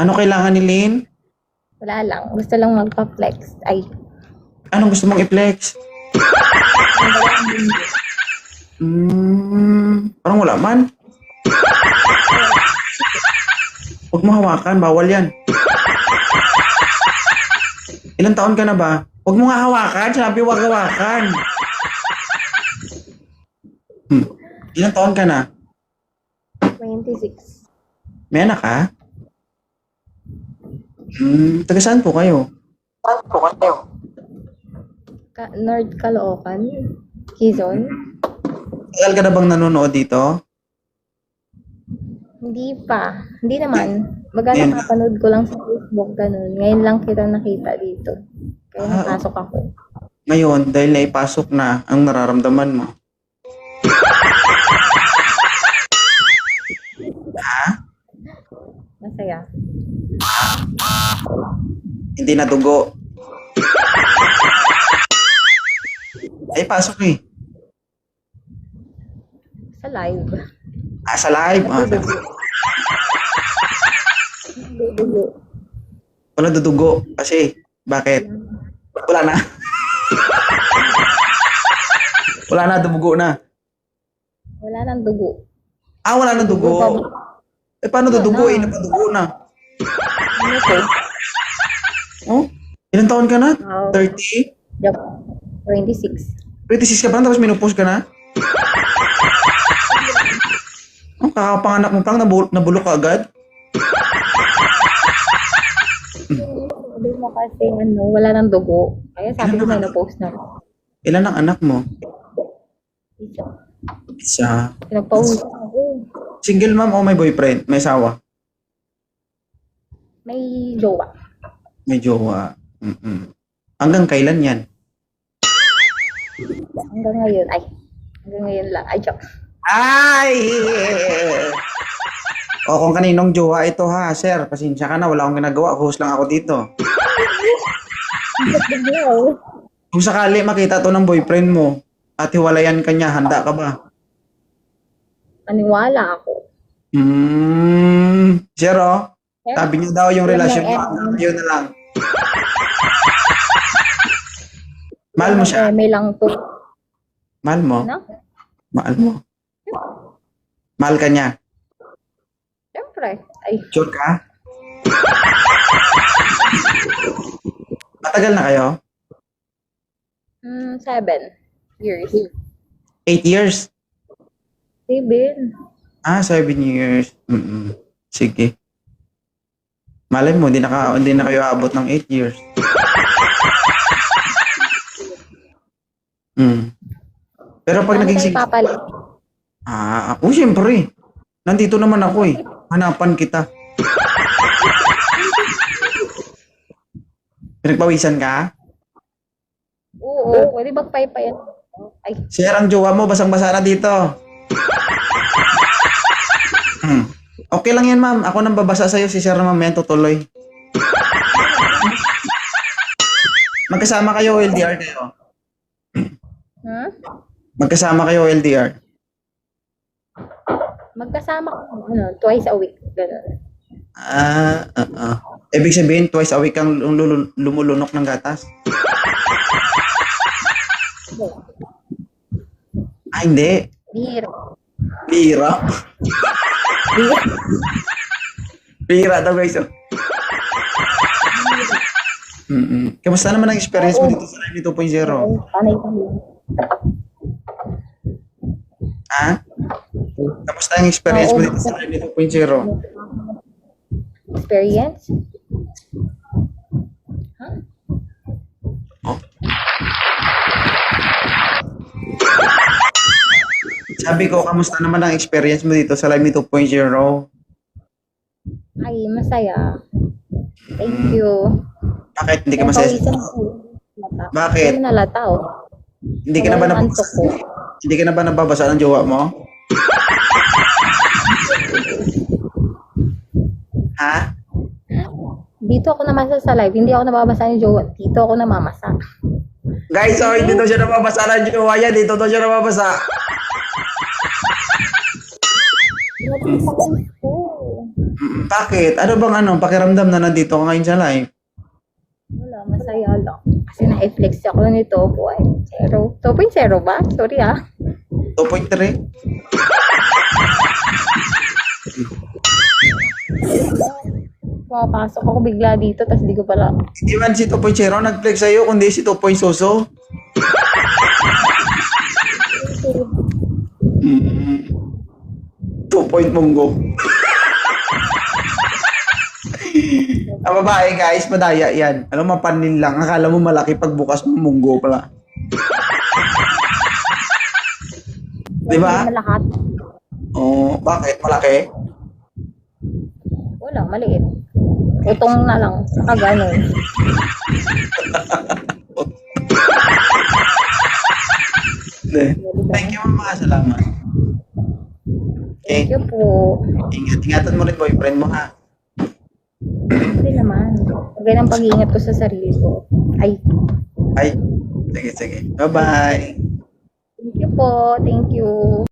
Ano kailangan ni Lynn? Wala lang. Gusto lang magpa-flex. Ay. Anong gusto mong i-flex? Parang wala man. Huwag mo hawakan, bawal yan. Ilang taon ka na ba? Huwag mo nga hawakan, sinabi huwag hawakan. Ilang taon ka na? 26. May anak ka? Taga saan po kayo? North Caloocan. Quezon. Tagal ka na bang nanonood dito? Hindi pa. Hindi naman. Baga Yan. nakapanood ko lang sa Facebook, ganun. Ngayon lang kita nakita dito. Kaya napasok ako. Ngayon, dahil naipasok na, ang nararamdaman mo? Masaya. Hindi na dugo. Ay, pasok eh. Sa live. Sa live. Dudugo. Wala dudugo. Kasi, bakit? Wala na. Wala na, dumugo na. Wala nang dugo. Wala na dugo. Paano dudugo? Napadugo na. Ano to? Oh? Ilang taon ka na? Wow. 30? Yup. 26. 26 ka pa tapos menopause ka na? Kakapanganak mo pang nabulok ka agad? Sabi mo kasi wala nang dugo. Kaya sabi ko may na-post na. Ilan ang anak mo? Isa. Isa. Pinagpauwisan ako. Single mom o may boyfriend? May asawa? May jowa. May jowa. Hanggang kailan yan? Hanggang ngayon. Ay. Hanggang ngayon lang. Ay, joke. Ay! O kung kaninong jowa ito ha, sir. Pasensya ka na, wala akong ginagawa. Host lang ako dito. Kung sakali makita to ng boyfriend mo at hiwalayan ka niya, handa ka ba? Paniwala ako. Sir, sabi niyo daw yung relasyon mo hanggang ngayon na lang. Mahal mo siya? May lang to. Mahal mo? Ano? Mahal mo? Mahal ka niya? Siyempre. Ay. Sure ka? Matagal na kayo? 7 years. 8 years? 7. 7 years. Sige. Malay mo, hindi na kayo abot ng 8 years. Pero pag naging single... Papalit. Siyempre. Nandito naman ako eh. Hanapan kita. Pinagpawisan ka? Oo. Pwede magpaypayan. Ay. Sir, ang jowa mo, basang-basa na dito. Okay lang yan, ma'am. Ako nang babasa sa'yo. Si Sir naman yan tutuloy. Magkasama kayo o LDR kayo? Magkasama kayo o LDR? Magkasama ko, twice a week. Ganun. Ibig sabihin, twice a week kang lumulunok ng gatas? Hindi. Bihira. Pira. Pira daw guys. Kamusta naman ang experience mo dito sa Live 2.0? Panay kami. Kamusta ang experience mo dito sa Live 2.0? Experience? Sabi ko, kamusta naman ang experience mo dito sa Live 2.0? Ay, masaya. Thank you. Bakit hindi ka masaya? Bakit? Hindi nalata, Hindi ka na ba hindi ka na ba nababasa ng jowa mo? Ha? Dito ako namasa sa live. Hindi ako nababasa ng jowa. Dito ako namamasa. Guys, hindi daw siya nababasa ng jowa niya. Dito daw siya nababasa. Bakit? Ano bang pakiramdam na nandito ka ngayon sa live? Wala, masaya lang. Kasi na-flex ako nito, 2.0. 2.0 ba? Sorry 2.3? Papasok ako bigla dito, tapos di ko pala. Hindi man si 2.0 nag-flex sa'yo, kundi si 2.soso. Mm. 2 munggo. Ang babae guys, madaya yan. Alam mo, mapanin lang. Akala mo malaki pagbukas mo munggo pala. Di ba? Malakat. Oo, bakit? Malaki? Wala, maliit. Utong na lang. Saka ganun. Hindi. Thank you, mama. Salamat. Okay. Thank you po. Ingatan mo rin boyfriend mo, ha? Hindi naman. Ganyan ang pag-iingat ko sa sarili ko. Ay, Ay, sige, sige. Bye-bye. thank you po. Thank you.